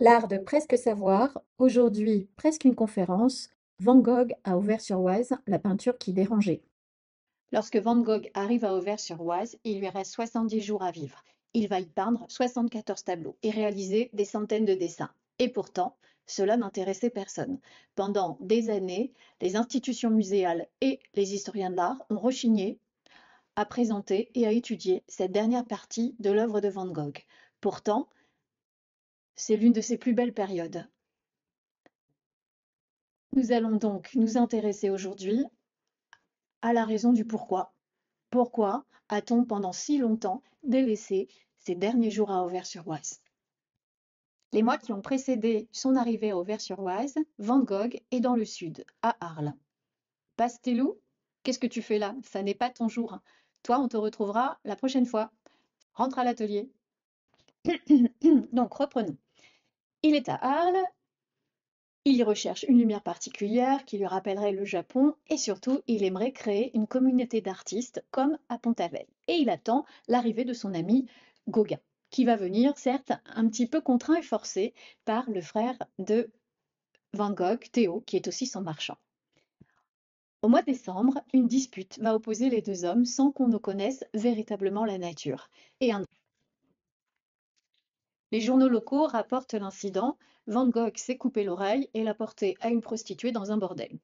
L'art de presque savoir, aujourd'hui presque une conférence, Van Gogh à Auvers-sur-Oise, la peinture qui dérangeait. Lorsque Van Gogh arrive à Auvers-sur-Oise, il lui reste 70 jours à vivre. Il va y peindre 74 tableaux et réaliser des centaines de dessins. Et pourtant, cela n'intéressait personne. Pendant des années, les institutions muséales et les historiens de l'art ont rechigné à présenter et à étudier cette dernière partie de l'œuvre de Van Gogh. Pourtant, c'est l'une de ses plus belles périodes. Nous allons donc nous intéresser aujourd'hui à la raison du pourquoi. Pourquoi a-t-on pendant si longtemps délaissé ces derniers jours à Auvers-sur-Oise? Les mois qui ont précédé son arrivée à Auvers-sur-Oise, Van Gogh est dans le sud, à Arles. Pastelou, qu'est-ce que tu fais là? Ça n'est pas ton jour. Toi, on te retrouvera la prochaine fois. Rentre à l'atelier. Donc, reprenons. Il est à Arles, il y recherche une lumière particulière qui lui rappellerait le Japon et surtout, il aimerait créer une communauté d'artistes comme à Pont-Aven. Et il attend l'arrivée de son ami Gauguin, qui va venir, certes, un petit peu contraint et forcé par le frère de Van Gogh, Théo, qui est aussi son marchand. Au mois de décembre, une dispute va opposer les deux hommes sans qu'on ne connaisse véritablement la nature. Et les journaux locaux rapportent l'incident. Van Gogh s'est coupé l'oreille et l'a porté à une prostituée dans un bordel.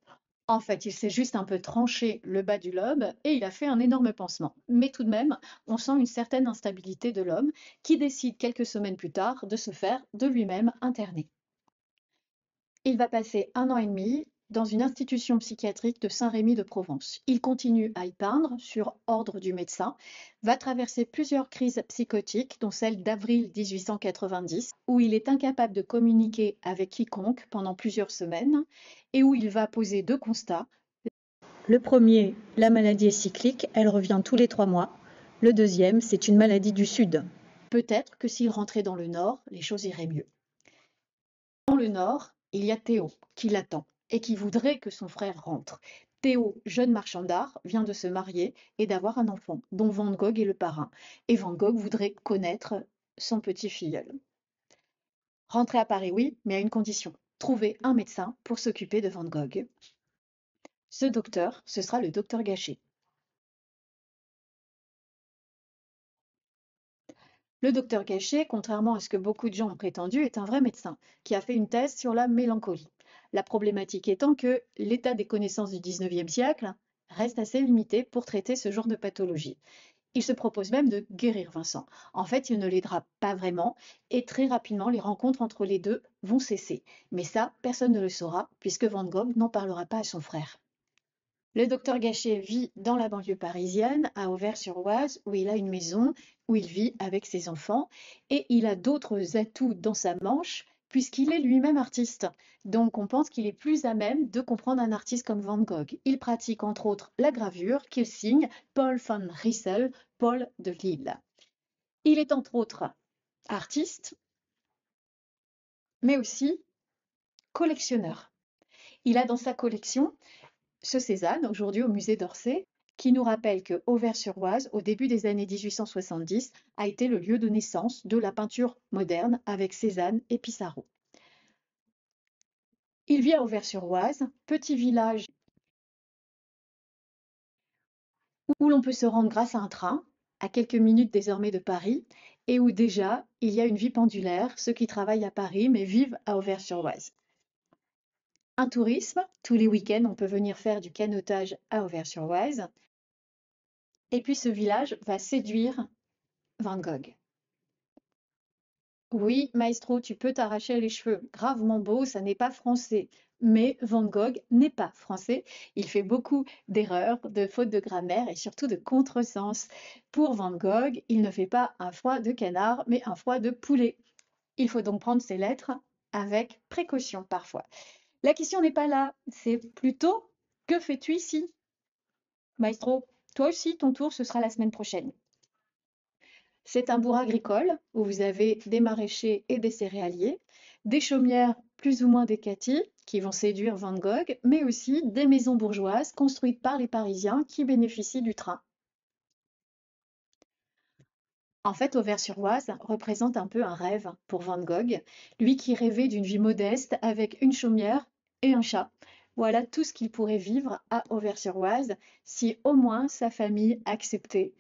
En fait, il s'est juste un peu tranché le bas du lobe et il a fait un énorme pansement. Mais tout de même, on sent une certaine instabilité de l'homme qui décide quelques semaines plus tard de se faire de lui-même interner. Il va passer 1 an et demi dans une institution psychiatrique de Saint-Rémy-de-Provence. Il continue à y peindre sur ordre du médecin, va traverser plusieurs crises psychotiques, dont celle d'avril 1890, où il est incapable de communiquer avec quiconque pendant plusieurs semaines et où il va poser deux constats. Le premier, la maladie est cyclique, elle revient tous les 3 mois. Le deuxième, c'est une maladie du Sud. Peut-être que s'il rentrait dans le Nord, les choses iraient mieux. Dans le Nord, il y a Théo qui l'attend et qui voudrait que son frère rentre. Théo, jeune marchand d'art, vient de se marier et d'avoir un enfant, dont Van Gogh est le parrain. Et Van Gogh voudrait connaître son petit-filleul. Rentrer à Paris, oui, mais à une condition. Trouver un médecin pour s'occuper de Van Gogh. Ce docteur, ce sera le docteur Gachet. Le docteur Gachet, contrairement à ce que beaucoup de gens ont prétendu, est un vrai médecin qui a fait une thèse sur la mélancolie. La problématique étant que l'état des connaissances du XIXe siècle reste assez limité pour traiter ce genre de pathologie. Il se propose même de guérir Vincent. En fait, il ne l'aidera pas vraiment et très rapidement, les rencontres entre les deux vont cesser. Mais ça, personne ne le saura puisque Van Gogh n'en parlera pas à son frère. Le docteur Gachet vit dans la banlieue parisienne, à Auvers-sur-Oise, où il a une maison, où il vit avec ses enfants, et il a d'autres atouts dans sa manche, puisqu'il est lui-même artiste. Donc on pense qu'il est plus à même de comprendre un artiste comme Van Gogh. Il pratique entre autres la gravure, qu'il signe Paul van Riesel, Paul de Lille. Il est entre autres artiste, mais aussi collectionneur. Il a dans sa collection ce Cézanne, aujourd'hui au musée d'Orsay, qui nous rappelle que Auvers-sur-Oise, au début des années 1870, a été le lieu de naissance de la peinture moderne avec Cézanne et Pissarro. Il vit à Auvers-sur-Oise, petit village où l'on peut se rendre grâce à un train, à quelques minutes désormais de Paris, et où déjà il y a une vie pendulaire, ceux qui travaillent à Paris mais vivent à Auvers-sur-Oise. Un tourisme, tous les week-ends on peut venir faire du canotage à Auvers-sur-Oise, et puis ce village va séduire Van Gogh. Oui, maestro, tu peux t'arracher les cheveux. Gravement beau, ça n'est pas français. Mais Van Gogh n'est pas français. Il fait beaucoup d'erreurs, de fautes de grammaire et surtout de contresens. Pour Van Gogh, il ne fait pas un foie de canard, mais un foie de poulet. Il faut donc prendre ses lettres avec précaution parfois. La question n'est pas là, c'est plutôt que fais-tu ici? Maestro, toi aussi, ton tour, ce sera la semaine prochaine. C'est un bourg agricole où vous avez des maraîchers et des céréaliers, des chaumières plus ou moins décaties qui vont séduire Van Gogh, mais aussi des maisons bourgeoises construites par les Parisiens qui bénéficient du train. En fait, Auvers-sur-Oise représente un peu un rêve pour Van Gogh, lui qui rêvait d'une vie modeste avec une chaumière et un chat. Voilà tout ce qu'il pourrait vivre à Auvers-sur-Oise si au moins sa famille acceptait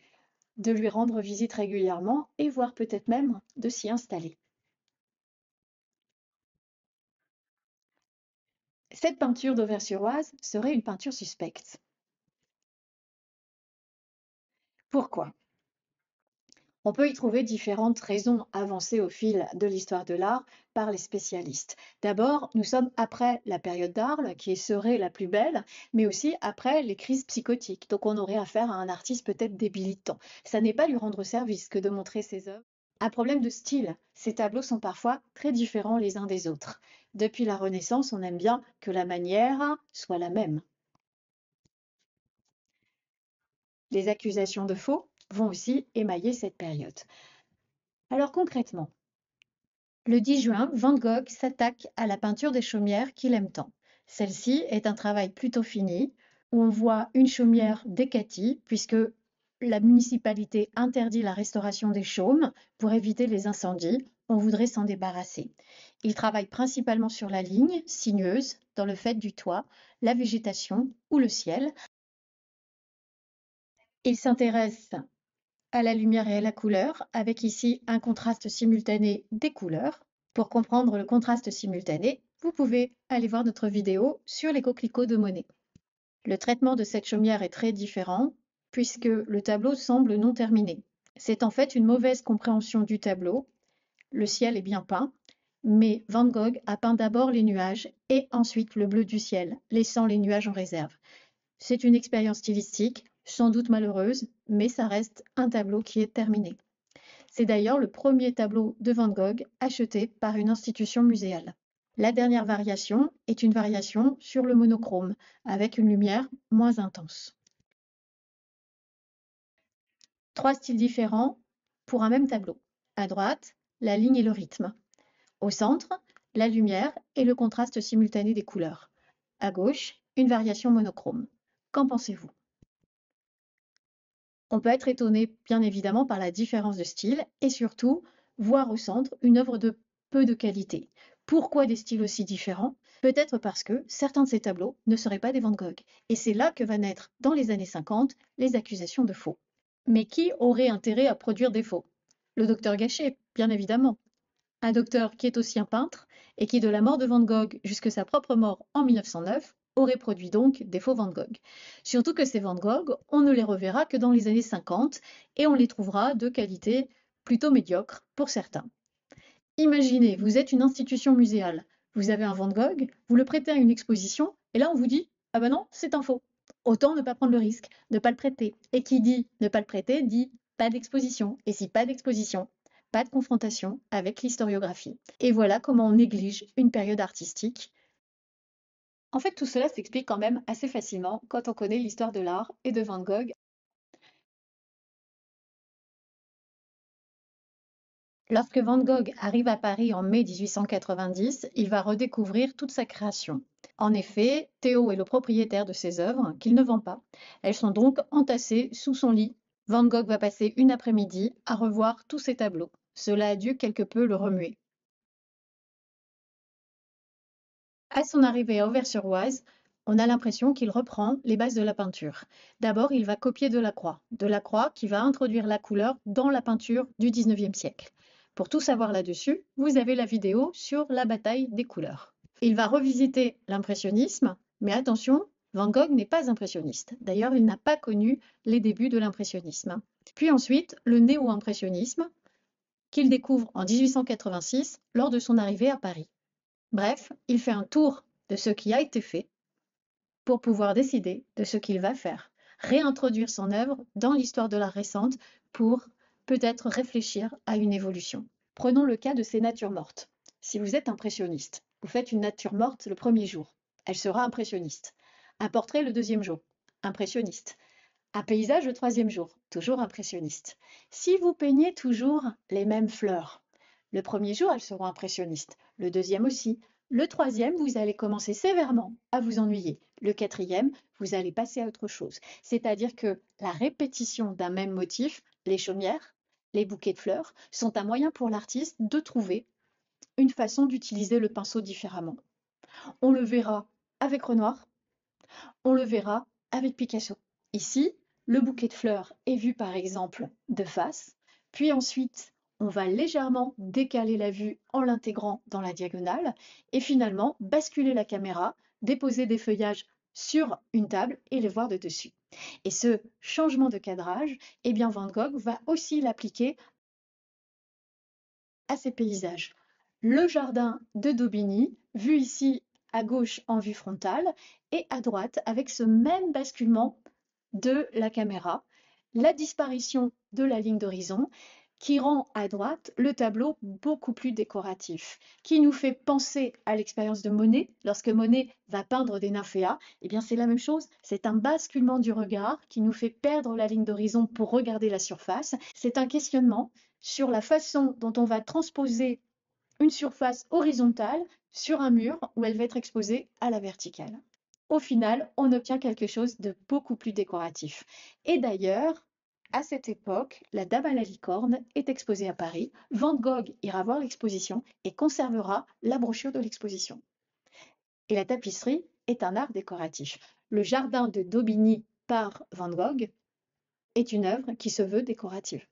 de lui rendre visite régulièrement et voire peut-être même de s'y installer. Cette peinture d'Auvers-sur-Oise serait une peinture suspecte. Pourquoi? On peut y trouver différentes raisons avancées au fil de l'histoire de l'art par les spécialistes. D'abord, nous sommes après la période d'Arles, qui serait la plus belle, mais aussi après les crises psychotiques. Donc on aurait affaire à un artiste peut-être débilitant. Ça n'est pas lui rendre service que de montrer ses œuvres. Un problème de style. Ces tableaux sont parfois très différents les uns des autres. Depuis la Renaissance, on aime bien que la manière soit la même. Les accusations de faux vont aussi émailler cette période. Alors concrètement, le 10 juin, Van Gogh s'attaque à la peinture des chaumières qu'il aime tant. Celle-ci est un travail plutôt fini, où on voit une chaumière décatie, puisque la municipalité interdit la restauration des chaumes pour éviter les incendies. On voudrait s'en débarrasser. Il travaille principalement sur la ligne sinueuse, dans le fait du toit, la végétation ou le ciel. Il s'intéresse à la lumière et à la couleur, avec ici un contraste simultané des couleurs. Pour comprendre le contraste simultané, vous pouvez aller voir notre vidéo sur les coquelicots de Monet. Le traitement de cette chaumière est très différent, puisque le tableau semble non terminé. C'est en fait une mauvaise compréhension du tableau. Le ciel est bien peint, mais Van Gogh a peint d'abord les nuages et ensuite le bleu du ciel, laissant les nuages en réserve. C'est une expérience stylistique, sans doute malheureuse, mais ça reste un tableau qui est terminé. C'est d'ailleurs le premier tableau de Van Gogh acheté par une institution muséale. La dernière variation est une variation sur le monochrome, avec une lumière moins intense. Trois styles différents pour un même tableau. À droite, la ligne et le rythme. Au centre, la lumière et le contraste simultané des couleurs. À gauche, une variation monochrome. Qu'en pensez-vous? On peut être étonné, bien évidemment, par la différence de style et surtout voir au centre une œuvre de peu de qualité. Pourquoi des styles aussi différents? Peut-être parce que certains de ces tableaux ne seraient pas des Van Gogh. Et c'est là que va naître, dans les années 50, les accusations de faux. Mais qui aurait intérêt à produire des faux? Le docteur Gachet, bien évidemment. Un docteur qui est aussi un peintre et qui, de la mort de Van Gogh jusqu'à sa propre mort en 1909, aurait produit donc des faux Van Gogh. Surtout que ces Van Gogh, on ne les reverra que dans les années 50 et on les trouvera de qualité plutôt médiocre pour certains. Imaginez, vous êtes une institution muséale, vous avez un Van Gogh, vous le prêtez à une exposition et là on vous dit « Ah ben non, c'est un faux ». Autant ne pas prendre le risque, ne pas le prêter. Et qui dit ne pas le prêter dit pas d'exposition. Et si pas d'exposition, pas de confrontation avec l'historiographie. Et voilà comment on néglige une période artistique. En fait, tout cela s'explique quand même assez facilement quand on connaît l'histoire de l'art et de Van Gogh. Lorsque Van Gogh arrive à Paris en mai 1890, il va redécouvrir toute sa création. En effet, Théo est le propriétaire de ses œuvres, qu'il ne vend pas. Elles sont donc entassées sous son lit. Van Gogh va passer une après-midi à revoir tous ses tableaux. Cela a dû quelque peu le remuer. À son arrivée à Auvers-sur-Oise, on a l'impression qu'il reprend les bases de la peinture. D'abord, il va copier Delacroix qui va introduire la couleur dans la peinture du 19e siècle. Pour tout savoir là-dessus, vous avez la vidéo sur la bataille des couleurs. Il va revisiter l'impressionnisme, mais attention, Van Gogh n'est pas impressionniste. D'ailleurs, il n'a pas connu les débuts de l'impressionnisme. Puis ensuite, le néo-impressionnisme, qu'il découvre en 1886 lors de son arrivée à Paris. Bref, il fait un tour de ce qui a été fait pour pouvoir décider de ce qu'il va faire. Réintroduire son œuvre dans l'histoire de l'art récente pour peut-être réfléchir à une évolution. Prenons le cas de ces natures mortes. Si vous êtes impressionniste, vous faites une nature morte le premier jour, elle sera impressionniste. Un portrait le deuxième jour, impressionniste. Un paysage le troisième jour, toujours impressionniste. Si vous peignez toujours les mêmes fleurs, le premier jour, elles seront impressionnistes, le deuxième aussi. Le troisième, vous allez commencer sévèrement à vous ennuyer. Le quatrième, vous allez passer à autre chose. C'est-à-dire que la répétition d'un même motif, les chaumières, Les bouquets de fleurs sont un moyen pour l'artiste de trouver une façon d'utiliser le pinceau différemment. On le verra avec Renoir, on le verra avec Picasso. Ici, le bouquet de fleurs est vu par exemple de face, puis ensuite on va légèrement décaler la vue en l'intégrant dans la diagonale et finalement basculer la caméra, déposer des feuillages sur une table et les voir de dessus. Et ce changement de cadrage, eh bien Van Gogh va aussi l'appliquer à ses paysages. Le jardin de Daubigny, vu ici à gauche en vue frontale, et à droite avec ce même basculement de la caméra, la disparition de la ligne d'horizon qui rend à droite le tableau beaucoup plus décoratif, qui nous fait penser à l'expérience de Monet. Lorsque Monet va peindre des nymphéas, eh bien c'est la même chose, c'est un basculement du regard qui nous fait perdre la ligne d'horizon pour regarder la surface. C'est un questionnement sur la façon dont on va transposer une surface horizontale sur un mur où elle va être exposée à la verticale. Au final, on obtient quelque chose de beaucoup plus décoratif. Et d'ailleurs, à cette époque, la Dame à la licorne est exposée à Paris. Van Gogh ira voir l'exposition et conservera la brochure de l'exposition. Et la tapisserie est un art décoratif. Le jardin de Daubigny par Van Gogh est une œuvre qui se veut décorative.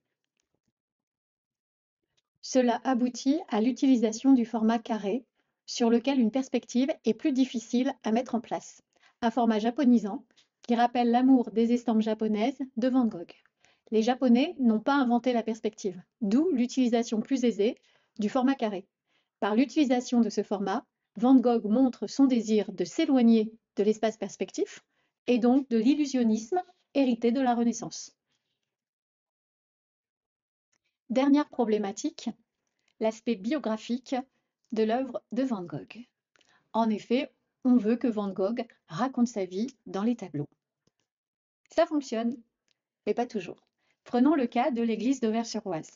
Cela aboutit à l'utilisation du format carré, sur lequel une perspective est plus difficile à mettre en place. Un format japonisant qui rappelle l'amour des estampes japonaises de Van Gogh. Les Japonais n'ont pas inventé la perspective, d'où l'utilisation plus aisée du format carré. Par l'utilisation de ce format, Van Gogh montre son désir de s'éloigner de l'espace perspectif et donc de l'illusionnisme hérité de la Renaissance. Dernière problématique, l'aspect biographique de l'œuvre de Van Gogh. En effet, on veut que Van Gogh raconte sa vie dans les tableaux. Ça fonctionne, mais pas toujours. Prenons le cas de l'église d'Auvers-sur-Oise.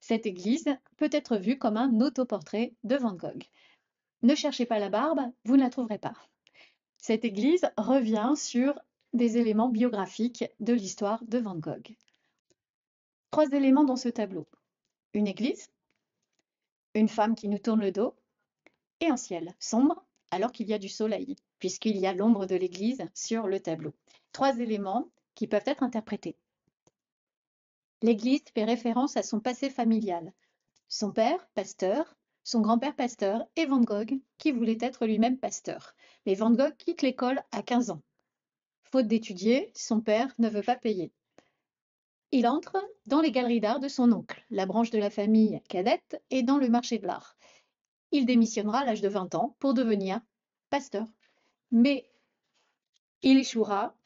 Cette église peut être vue comme un autoportrait de Van Gogh. Ne cherchez pas la barbe, vous ne la trouverez pas. Cette église revient sur des éléments biographiques de l'histoire de Van Gogh. 3 éléments dans ce tableau. Une église, une femme qui nous tourne le dos, et un ciel sombre alors qu'il y a du soleil, puisqu'il y a l'ombre de l'église sur le tableau. 3 éléments qui peuvent être interprétés. L'église fait référence à son passé familial. Son père, pasteur, son grand-père pasteur et Van Gogh, qui voulait être lui-même pasteur. Mais Van Gogh quitte l'école à 15 ans. Faute d'étudier, son père ne veut pas payer. Il entre dans les galeries d'art de son oncle, la branche de la famille cadette, et dans le marché de l'art. Il démissionnera à l'âge de 20 ans pour devenir pasteur. Mais il échouera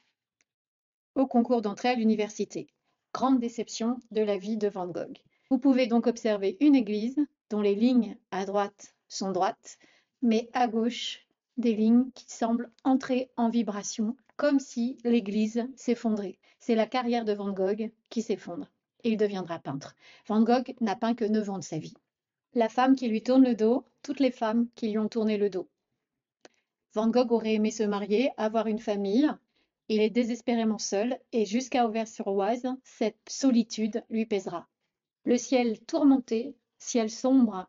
au concours d'entrée à l'université. Grande déception de la vie de Van Gogh. Vous pouvez donc observer une église dont les lignes à droite sont droites, mais à gauche, des lignes qui semblent entrer en vibration, comme si l'église s'effondrait. C'est la carrière de Van Gogh qui s'effondre. Et il deviendra peintre. Van Gogh n'a peint que 9 ans de sa vie. La femme qui lui tourne le dos, toutes les femmes qui lui ont tourné le dos. Van Gogh aurait aimé se marier, avoir une famille. Il est désespérément seul et jusqu'à Auvers-sur-Oise, cette solitude lui pèsera. Le ciel tourmenté, ciel sombre,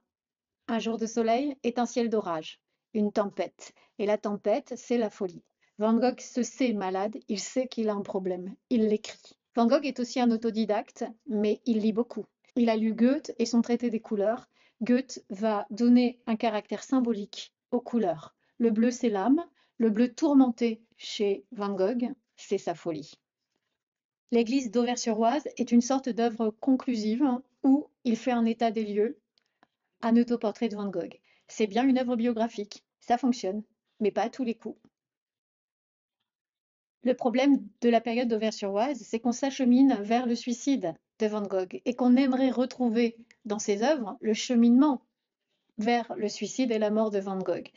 un jour de soleil est un ciel d'orage, une tempête. Et la tempête, c'est la folie. Van Gogh se sait malade, il sait qu'il a un problème, il l'écrit. Van Gogh est aussi un autodidacte, mais il lit beaucoup. Il a lu Goethe et son traité des couleurs. Goethe va donner un caractère symbolique aux couleurs. Le bleu, c'est l'âme. Le bleu tourmenté chez Van Gogh, c'est sa folie. L'église d'Auvers-sur-Oise est une sorte d'œuvre conclusive où il fait un état des lieux, un autoportrait de Van Gogh. C'est bien une œuvre biographique, ça fonctionne, mais pas à tous les coups. Le problème de la période d'Auvers-sur-Oise, c'est qu'on s'achemine vers le suicide de Van Gogh et qu'on aimerait retrouver dans ses œuvres le cheminement vers le suicide et la mort de Van Gogh.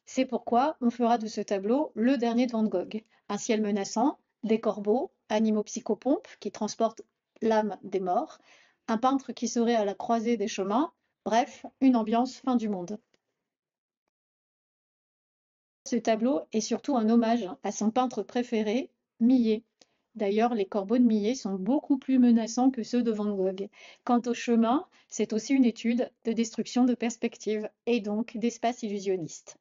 C'est pourquoi on fera de ce tableau le dernier de Van Gogh. Un ciel menaçant, des corbeaux, animaux psychopompes qui transportent l'âme des morts, un peintre qui serait à la croisée des chemins, bref, une ambiance fin du monde. Ce tableau est surtout un hommage à son peintre préféré, Millet. D'ailleurs, les corbeaux de millet sont beaucoup plus menaçants que ceux de Van Gogh. Quant au chemin, c'est aussi une étude de destruction de perspective et donc d'espace illusionniste.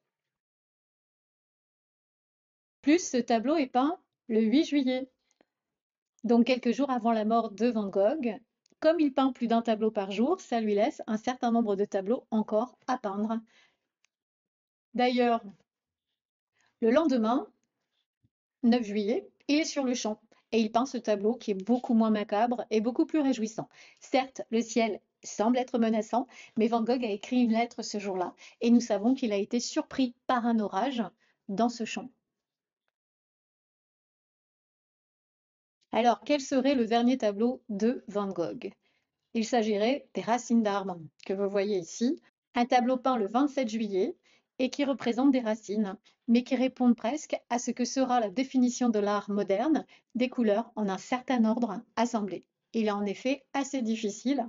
Plus ce tableau est peint le 8 juillet, donc quelques jours avant la mort de Van Gogh. Comme il peint plus d'un tableau par jour, ça lui laisse un certain nombre de tableaux encore à peindre. D'ailleurs, le lendemain, 9 juillet, il est sur le champ et il peint ce tableau qui est beaucoup moins macabre et beaucoup plus réjouissant. Certes, le ciel semble être menaçant, mais Van Gogh a écrit une lettre ce jour-là et nous savons qu'il a été surpris par un orage dans ce champ. Alors, quel serait le dernier tableau de Van Gogh? Il s'agirait des racines d'arbres que vous voyez ici, un tableau peint le 27 juillet et qui représente des racines, mais qui répondent presque à ce que sera la définition de l'art moderne, des couleurs en un certain ordre assemblées. Il est en effet assez difficile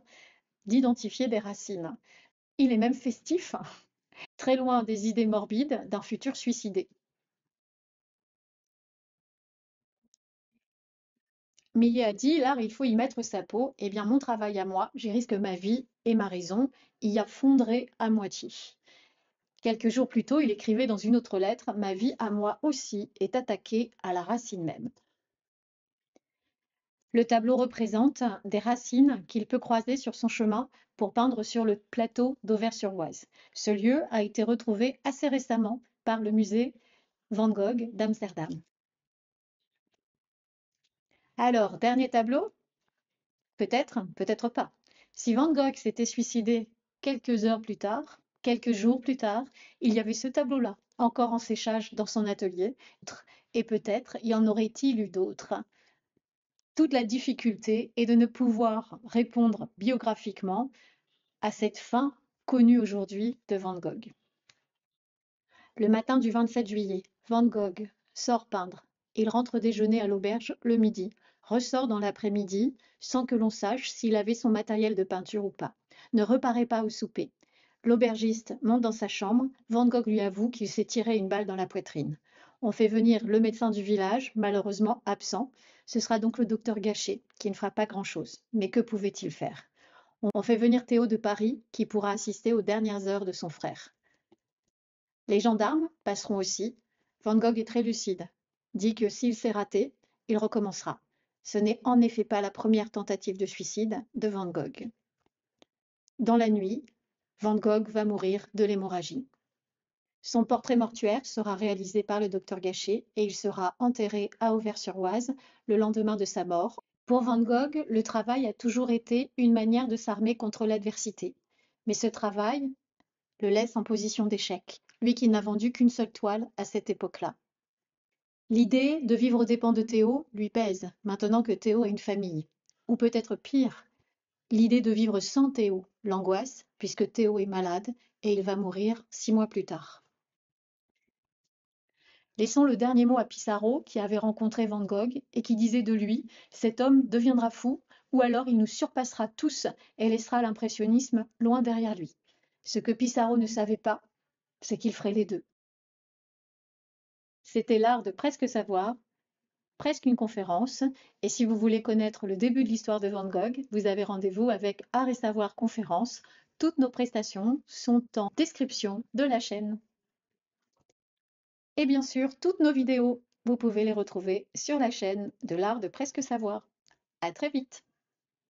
d'identifier des racines. Il est même festif, très loin des idées morbides d'un futur suicidé. Millet a dit, l'art, il faut y mettre sa peau. Eh bien, mon travail à moi, j'y risque ma vie et ma raison, y a fondré à moitié. Quelques jours plus tôt, il écrivait dans une autre lettre: Ma vie à moi aussi est attaquée à la racine même. Le tableau représente des racines qu'il peut croiser sur son chemin pour peindre sur le plateau d'Auvers-sur-Oise. Ce lieu a été retrouvé assez récemment par le musée Van Gogh d'Amsterdam. Alors, dernier tableau? Peut-être, peut-être pas. Si Van Gogh s'était suicidé quelques heures plus tard, quelques jours plus tard, il y avait ce tableau-là, encore en séchage dans son atelier, et peut-être y en aurait-il eu d'autres. Toute la difficulté est de ne pouvoir répondre biographiquement à cette fin connue aujourd'hui de Van Gogh. Le matin du 27 juillet, Van Gogh sort peindre. Il rentre déjeuner à l'auberge le midi, ressort dans l'après-midi sans que l'on sache s'il avait son matériel de peinture ou pas. Ne reparaît pas au souper. L'aubergiste monte dans sa chambre. Van Gogh lui avoue qu'il s'est tiré une balle dans la poitrine. On fait venir le médecin du village, malheureusement absent. Ce sera donc le docteur Gachet, qui ne fera pas grand-chose. Mais que pouvait-il faire? On fait venir Théo de Paris, qui pourra assister aux dernières heures de son frère. Les gendarmes passeront aussi. Van Gogh est très lucide, dit que s'il s'est raté, il recommencera. Ce n'est en effet pas la première tentative de suicide de Van Gogh. Dans la nuit, Van Gogh va mourir de l'hémorragie. Son portrait mortuaire sera réalisé par le docteur Gachet et il sera enterré à Auvers-sur-Oise le lendemain de sa mort. Pour Van Gogh, le travail a toujours été une manière de s'armer contre l'adversité. Mais ce travail le laisse en position d'échec, lui qui n'a vendu qu'une seule toile à cette époque-là. L'idée de vivre aux dépens de Théo lui pèse, maintenant que Théo a une famille. Ou peut-être pire, l'idée de vivre sans Théo l'angoisse, puisque Théo est malade et il va mourir 6 mois plus tard. Laissons le dernier mot à Pissarro, qui avait rencontré Van Gogh et qui disait de lui: Cet homme deviendra fou, ou alors il nous surpassera tous et laissera l'impressionnisme loin derrière lui. Ce que Pissarro ne savait pas, c'est qu'il ferait les deux. C'était l'art de presque savoir, presque une conférence. Et si vous voulez connaître le début de l'histoire de Van Gogh, vous avez rendez-vous avec Art et Savoir Conférence. Toutes nos prestations sont en description de la chaîne. Et bien sûr, toutes nos vidéos, vous pouvez les retrouver sur la chaîne de l'art de presque savoir. À très vite!